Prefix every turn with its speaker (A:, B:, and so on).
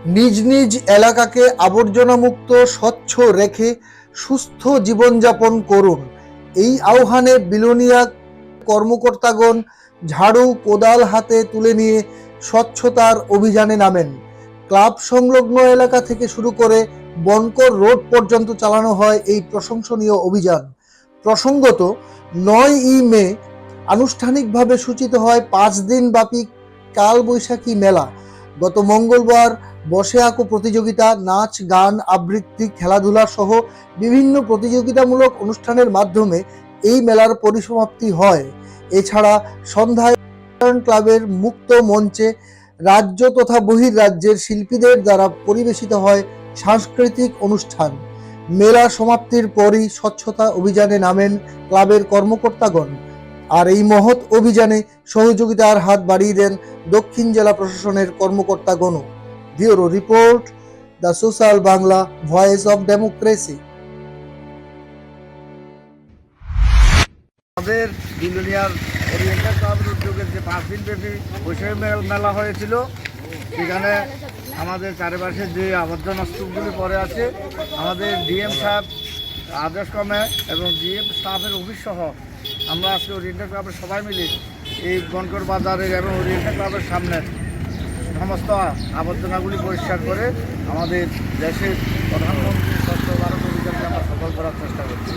A: নিজ নিজ এলাকাকে আবর্জনামুক্ত স্বচ্ছ রেখে সুস্থ জীবনযাপন করুন। এই আহ্বানে বিলোনিয়া কর্মকর্তাগণ ঝাড়ু কোদাল হাতে তুলে নিয়ে স্বচ্ছতার অভিযানে নামেন। ক্লাব সংলগ্ন এলাকা থেকে শুরু করে বনকর রোড পর্যন্ত চালানো হয় এই প্রশংসনীয় অভিযান। প্রসঙ্গত 9ই মে আনুষ্ঠানিকভাবে সূচিত হয় 5 দিন ব্যাপী কালবৈশাখী মেলা। গত মঙ্গলবার বসে আঁকো প্রতিযোগিতা, নাচ, গান, আবৃত্তি, খেলাধুলা সহ বিভিন্ন প্রতিযোগিতামূলক অনুষ্ঠানের মাধ্যমে এই মেলার পরিসমাপ্তি হয়। এছাড়া সন্ধ্যায় ক্লাবের মুক্ত মঞ্চে রাজ্য তথা বহির্রাজ্যের শিল্পীদের দ্বারা পরিবেশিত হয় সাংস্কৃতিক অনুষ্ঠান। মেলা সমাপ্তির পরই স্বচ্ছতা অভিযানে নামেন ক্লাবের কর্মকর্তাগণ। আর এই মহৎ অভিযানে সহযোগিতার হাত বাড়িয়ে দেন দক্ষিণ জেলা প্রশাসনের কর্মকর্তাগণও। Bureau report, the social Bangla, voice of democracy.
B: আমাদের বিলোনিয়ার ওরিয়েন্টাল ক্লাবের উদ্যোগের যে 5 দিন ব্যাপী বৈশাখী মেলা হয়েছিল, সেখানে আমাদের চারিপাশে যে আবর্জনা স্তূপগুলি পড়ে আছে, আমাদের ডিএম সাহেব আদেশ ক্রমে এবং ডিএম স্টাফের অফিস সহ আমরা আজকে ওরিয়েন্টাল ক্লাবের সবাই মিলে এই বনকর বাজারের এবং ওরিয়েন্টাল ক্লাবের সামনে সমস্ত আবর্জনাগুলি পরিষ্কার করে আমাদের দেশের প্রধানমন্ত্রী স্বচ্ছ ভারত অভিযানকে আমরা সফল করার চেষ্টা করছি।